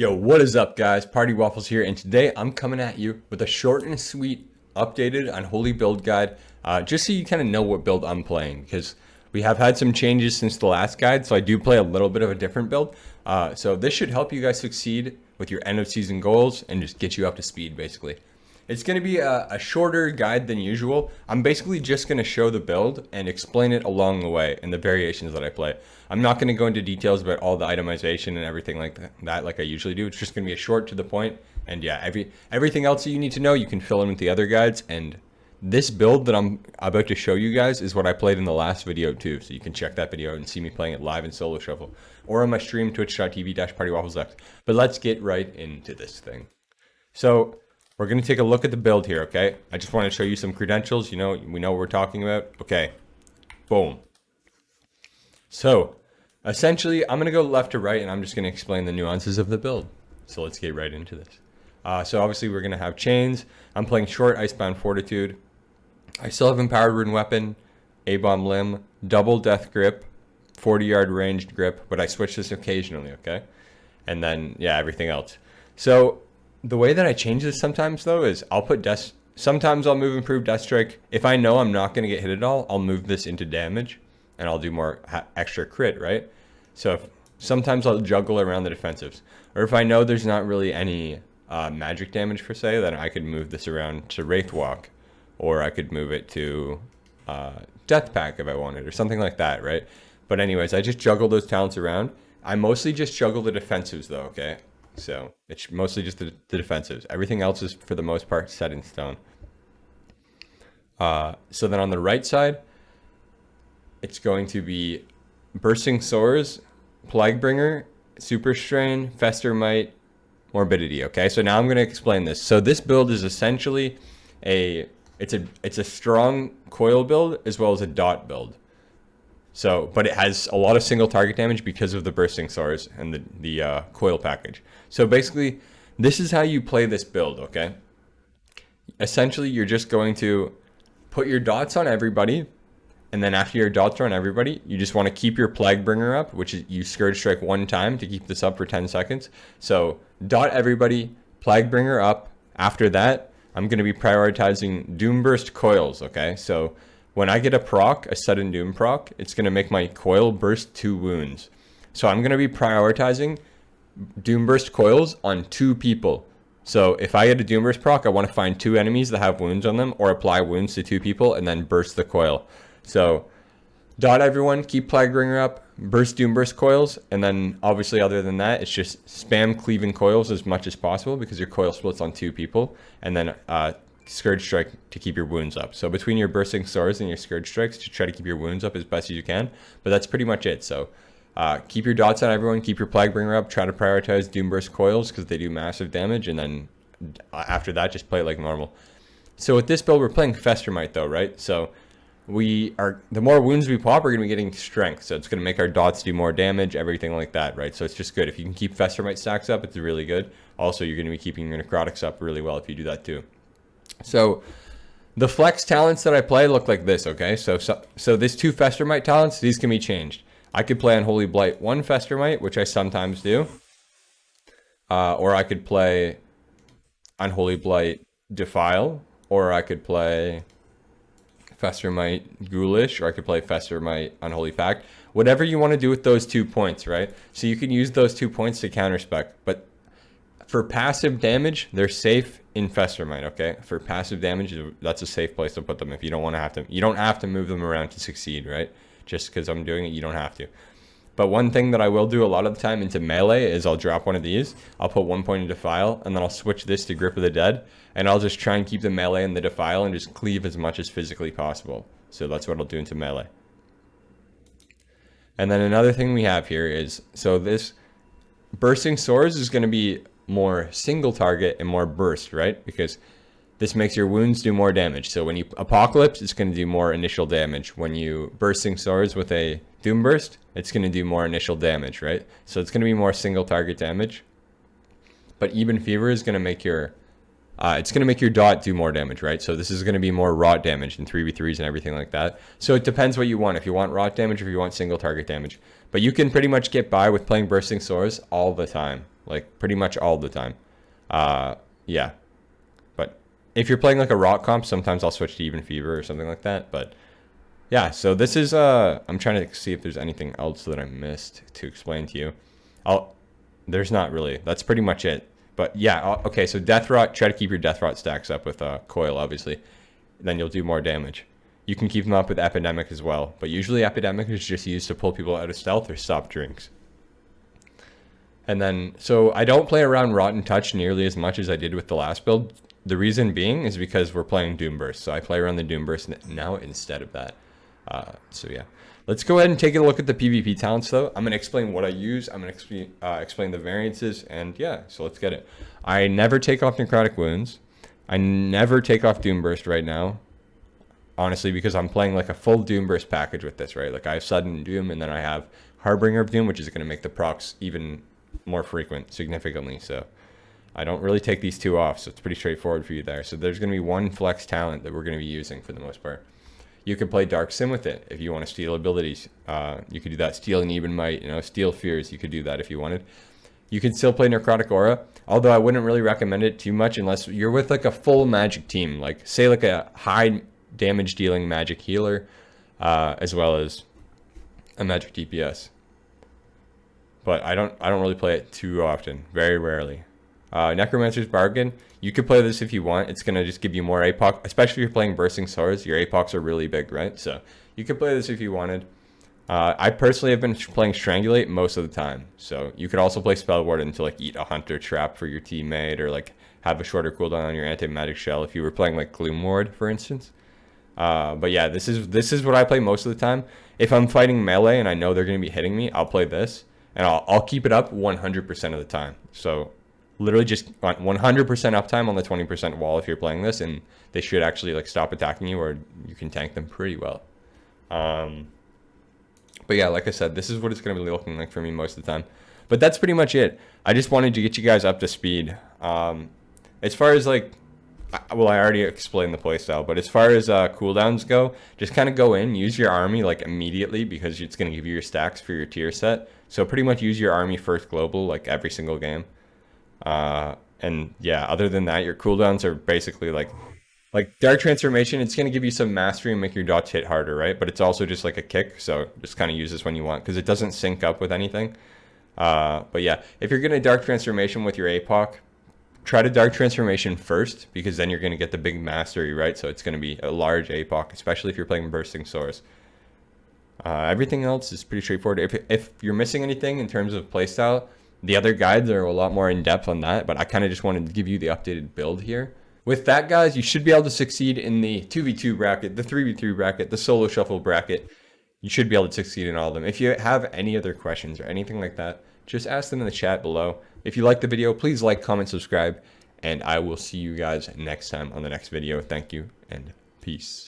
Yo, what is up, guys? Partywaffles here, and today I'm coming at you with a short and sweet, updated, unholy build guide, just so you kind of know what build I'm playing, because we have had some changes since the last guide, so I do play a little bit of a different build. So this should help you guys succeed with your end of season goals and just get you up to speed, basically. It's going to be a shorter guide than usual. I'm basically just going to show the build and explain it along the way and the variations that I play. I'm not going to go into details about all the itemization and everything like that like I usually do. It's just going to be a short to the point. And yeah, everything else that you need to know, you can fill in with the other guides. And this build that I'm about to show you guys is what I played in the last video too. So you can check that video and see me playing it live in solo shuffle or on my stream, twitch.tv/partywaffles. But let's get right into this thing. So we're going to take a look at the build here, okay? I just want to show you some credentials. You know, we know what we're talking about. Okay, boom. So, essentially, I'm going to go left to right, and I'm just going to explain the nuances of the build. So let's get right into this. So obviously, we're going to have chains. I'm playing short Icebound Fortitude. I still have Empowered Rune Weapon, A-Bomb Limb, double Death Grip, 40-yard ranged grip, but I switch this occasionally, okay? And then, yeah, everything else. So the way that I change this sometimes, though, is I'll put sometimes I'll move Improved Death Strike. If I know I'm not going to get hit at all, I'll move this into damage, and I'll do more extra crit, right? So sometimes I'll juggle around the defensives. Or if I know there's not really any magic damage, per se, then I could move this around to Wraith Walk, or I could move it to Death Pack if I wanted, or something like that, right? But anyways, I just juggle those talents around. I mostly just juggle the defensives, though, okay? So it's mostly just the defensives. Everything else is, for the most part, set in stone. So then on the right side, it's going to be Bursting Sores, Plaguebringer, Super Strain, Fester Might, Morbidity. Okay, so now I'm going to explain this. So this build is essentially it's a strong coil build as well as a dot build. So, but it has a lot of single target damage because of the Bursting Sores and the coil package. So basically, this is how you play this build, okay? Essentially, you're just going to put your dots on everybody, and then after your dots are on everybody, you just want to keep your Plaguebringer up, which is you Scourge Strike one time to keep this up for 10 seconds. So, dot everybody, Plaguebringer up. After that, I'm going to be prioritizing Doomburst coils, okay? So when I get a proc, a sudden doom proc, it's going to make my coil burst 2 wounds. So I'm going to be prioritizing Doomburst coils on 2 people. So if I get a Doomburst proc, I want to find 2 enemies that have wounds on them, or apply wounds to 2 people and then burst the coil. So dot everyone, keep Plaguebringer up, burst Doomburst coils, and then obviously other than that, it's just spam cleaving coils as much as possible because your coil splits on 2 people, and then Scourge Strike to keep your wounds up. So between your Bursting Swords and your Scourge Strikes, to try to keep your wounds up as best as you can. But that's pretty much it. So keep your dots on everyone, keep your Plaguebringer up, try to prioritize Doomburst coils because they do massive damage, and then after that, just play it like normal. So with this build, we're playing Fester Might though, right? So the more wounds we pop, we're going to be getting strength. So it's going to make our dots do more damage, everything like that, right? So it's just good. If you can keep Fester Might stacks up, it's really good. Also, you're going to be keeping your necrotics up really well if you do that too. So the flex talents that I play look like this, okay? So these 2 Fester Might talents, these can be changed. I could play Unholy Blight 1 Fester Might, which I sometimes do. Or I could play Unholy Blight Defile, or I could play Fester Might Ghoulish, or I could play Fester Might Unholy Pact. Whatever you want to do with those 2 points, right? So you can use those 2 points to counterspec, but for passive damage, they're safe in Fester Might, okay? For passive damage, that's a safe place to put them if you don't want to have to. You don't have to move them around to succeed, right? Just because I'm doing it, you don't have to. But one thing that I will do a lot of the time into melee is I'll drop one of these. I'll put 1 point in Defile, and then I'll switch this to Grip of the Dead, and I'll just try and keep the melee and the Defile and just cleave as much as physically possible. So that's what I'll do into melee. And then another thing we have here is, so this Bursting Swords is going to be more single target and more burst, right? Because this makes your wounds do more damage. So when you Apocalypse, it's going to do more initial damage. When you Bursting Swords with a Doom Burst, it's going to do more initial damage, right? So it's going to be more single target damage. But Even Fever is going to make your it's going to make your dot do more damage, right? So this is going to be more rot damage and 3v3s and everything like that. So it depends what you want. If you want rot damage or if you want single target damage. But you can pretty much get by with playing Bursting Swords all the time. like pretty much all the time. Yeah. But if you're playing like a rock comp, sometimes I'll switch to even fever or something like that. But yeah, so this is, I'm trying to see if there's anything else that I missed to explain to you. There's not really. That's pretty much it. But yeah, okay, so Death Rot, try to keep your Death Rot stacks up with COIL, obviously. Then you'll do more damage. You can keep them up with Epidemic as well. But usually Epidemic is just used to pull people out of stealth or stop drinks. And then, so I don't play around Rotten Touch nearly as much as I did with the last build. The reason being is because we're playing Doom Burst. So I play around the Doom Burst now instead of that. So yeah, let's go ahead and take a look at the PvP talents though. I'm going to explain what I use. I'm going to explain the variances, and yeah, so let's get it. I never take off Necrotic Wounds. I never take off Doom Burst right now, honestly, because I'm playing like a full Doom Burst package with this, right? Like I have Sudden Doom, and then I have Harbinger of Doom, which is going to make the procs even more frequent significantly. So I don't really take these two off, so it's pretty straightforward for you there. So there's going to be one flex talent that we're going to be using for the most part. You could play Dark Sim with it if you want to steal abilities. You could do that. Steal an Even Might, steal Fears. You could do that if you wanted. You can still play Necrotic Aura, although I wouldn't really recommend it too much unless you're with like a full magic team, like say like a high damage dealing magic healer, as well as a magic DPS. But I don't really play it too often, very rarely. Necromancer's Bargain, you could play this if you want. It's going to just give you more APOC, especially if you're playing Bursting Swords. Your APOCs are really big, right? So you could play this if you wanted. I personally have been playing Strangulate most of the time. So you could also play Spell Warden to like eat a Hunter Trap for your teammate, or like have a shorter cooldown on your Anti-Magic Shell if you were playing like Gloom Ward, for instance. But yeah, this is what I play most of the time. If I'm fighting melee and I know they're going to be hitting me, I'll play this. And I'll keep it up 100% of the time. So literally just 100% uptime on the 20% wall if you're playing this, and they should actually like stop attacking you, or you can tank them pretty well. But yeah, like I said, this is what it's going to be looking like for me most of the time. But that's pretty much it. I just wanted to get you guys up to speed. As far as like, well, I already explained the playstyle, but as far as cooldowns go, just kind of go in, use your army like immediately, because it's going to give you your stacks for your tier set. So pretty much use your army first global like every single game. And yeah, other than that, your cooldowns are basically like Dark Transformation. It's going to give you some mastery and make your dots hit harder, right? But it's also just like a kick, so just kind of use this when you want, because it doesn't sync up with anything. But yeah, if you're going to Dark Transformation with your APOC, try to Dark Transformation first, because then you're going to get the big mastery, right? So it's going to be a large APOC, especially if you're playing Bursting Swords. Everything else is pretty straightforward. If you're missing anything in terms of playstyle, the other guides are a lot more in depth on that, but I kind of just wanted to give you the updated build here. With that, guys, you should be able to succeed in the 2v2 bracket, the 3v3 bracket, the solo shuffle bracket. You should be able to succeed in all of them. If you have any other questions or anything like that, just ask them in the chat below. If you like the video, please like, comment, subscribe, and I will see you guys next time on the next video. Thank you, and peace.